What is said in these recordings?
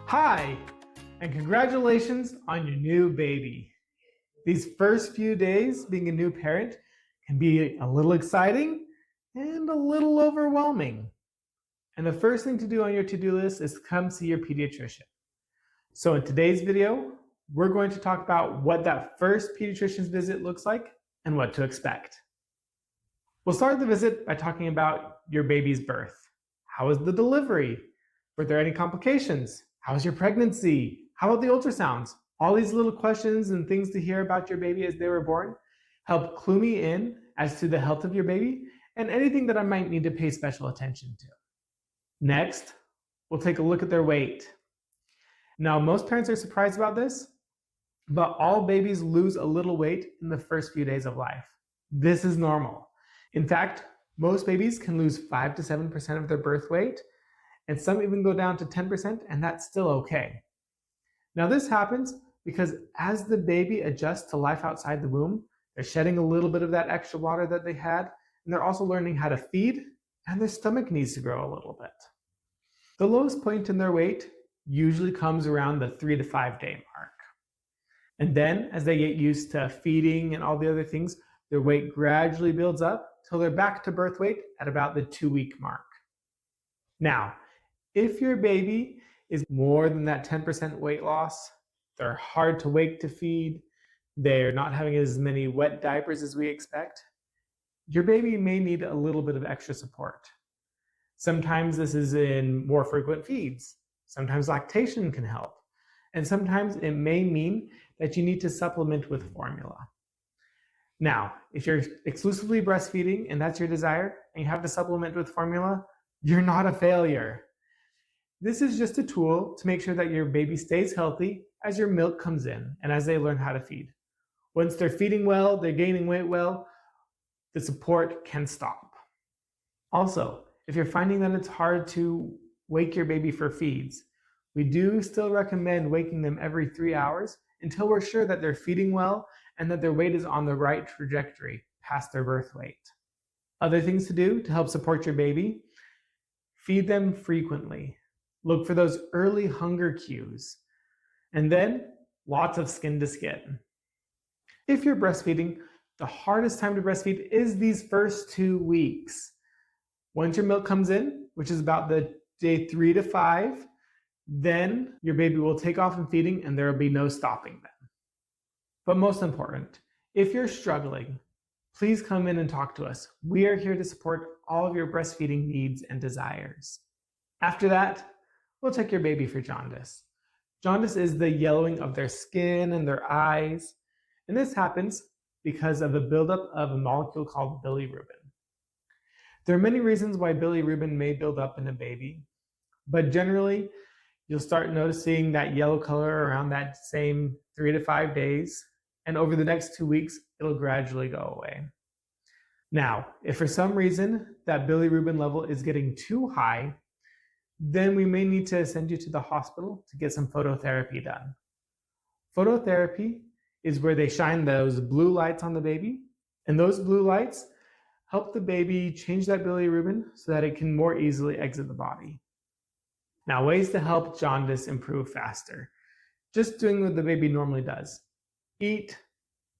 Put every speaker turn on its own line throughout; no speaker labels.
Hi, and congratulations on your new baby. These first few days being a new parent can be a little exciting and a little overwhelming. And the first thing to do on your to-do list is come see your pediatrician. So in today's video, we're going to talk about what that first pediatrician's visit looks like and what to expect. We'll start the visit by talking about your baby's birth. How was the delivery? Were there any complications? How was your pregnancy? How about the ultrasounds? All these little questions and things to hear about your baby as they were born help clue me in as to the health of your baby and anything that I might need to pay special attention to. Next, we'll take a look at their weight. Now, most parents are surprised about this, but all babies lose a little weight in the first few days of life. This is normal. In fact, most babies can lose 5 to 7% of their birth weight, and some even go down to 10%, and that's still okay. Now this happens because as the baby adjusts to life outside the womb, they're shedding a little bit of that extra water that they had, and they're also learning how to feed, and their stomach needs to grow a little bit. The lowest point in their weight usually comes around the 3 to 5 day mark. And then as they get used to feeding and all the other things, their weight gradually builds up till they're back to birth weight at about the 2-week mark. Now, if your baby is more than that 10% weight loss, they're hard to wake to feed, they're not having as many wet diapers as we expect, your baby may need a little bit of extra support. Sometimes this is in more frequent feeds, sometimes lactation can help, and sometimes it may mean that you need to supplement with formula. Now, if you're exclusively breastfeeding and that's your desire, and you have to supplement with formula, you're not a failure. This is just a tool to make sure that your baby stays healthy as your milk comes in and as they learn how to feed. Once they're feeding well, they're gaining weight well, the support can stop. Also, if you're finding that it's hard to wake your baby for feeds, we do still recommend waking them every 3 hours until we're sure that they're feeding well and that their weight is on the right trajectory past their birth weight. Other things to do to help support your baby: feed them frequently. Look for those early hunger cues. And then lots of skin to skin. If you're breastfeeding, the hardest time to breastfeed is these first 2 weeks. Once your milk comes in, which is about the day 3 to 5, then your baby will take off in feeding and there will be no stopping them. But most important, if you're struggling, please come in and talk to us. We are here to support all of your breastfeeding needs and desires. After that, we'll check your baby for jaundice. Jaundice is the yellowing of their skin and their eyes, and this happens because of a buildup of a molecule called bilirubin. There are many reasons why bilirubin may build up in a baby, but generally, you'll start noticing that yellow color around that same 3 to 5 days, and over the next 2 weeks, it'll gradually go away. Now, if for some reason that bilirubin level is getting too high, then we may need to send you to the hospital to get some phototherapy done. Phototherapy is where they shine those blue lights on the baby, and those blue lights help the baby change that bilirubin so that it can more easily exit the body. Now, ways to help jaundice improve faster. Just doing what the baby normally does. Eat,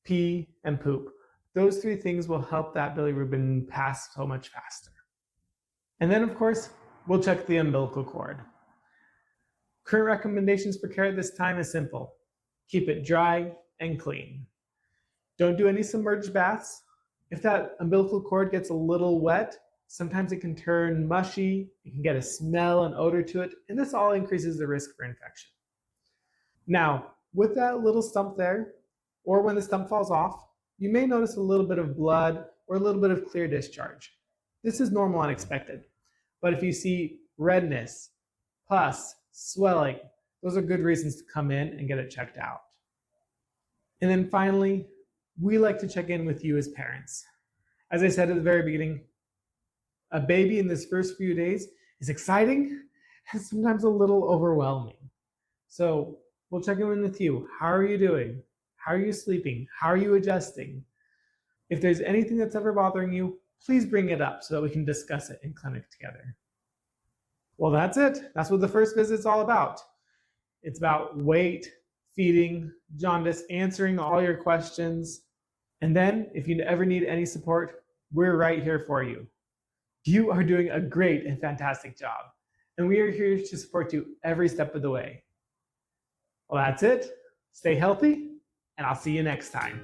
pee, and poop. Those 3 things will help that bilirubin pass so much faster. And then, of course, we'll check the umbilical cord. Current recommendations for care at this time is simple. Keep it dry and clean. Don't do any submerged baths. If that umbilical cord gets a little wet, sometimes it can turn mushy, it can get a smell and odor to it, and this all increases the risk for infection. Now, with that little stump there, or when the stump falls off, you may notice a little bit of blood or a little bit of clear discharge. This is normal and expected. But if you see redness, pus, swelling, those are good reasons to come in and get it checked out. And then finally, we like to check in with you as parents. As I said at the very beginning, a baby in this first few days is exciting and sometimes a little overwhelming. So we'll check in with you. How are you doing? How are you sleeping? How are you adjusting? If there's anything that's ever bothering you, please bring it up so that we can discuss it in clinic together. Well, that's it. That's what the first visit's all about. It's about weight, feeding, jaundice, answering all your questions. And then, if you ever need any support, we're right here for you. You are doing a great and fantastic job, and we are here to support you every step of the way. Well, that's it. Stay healthy, and I'll see you next time.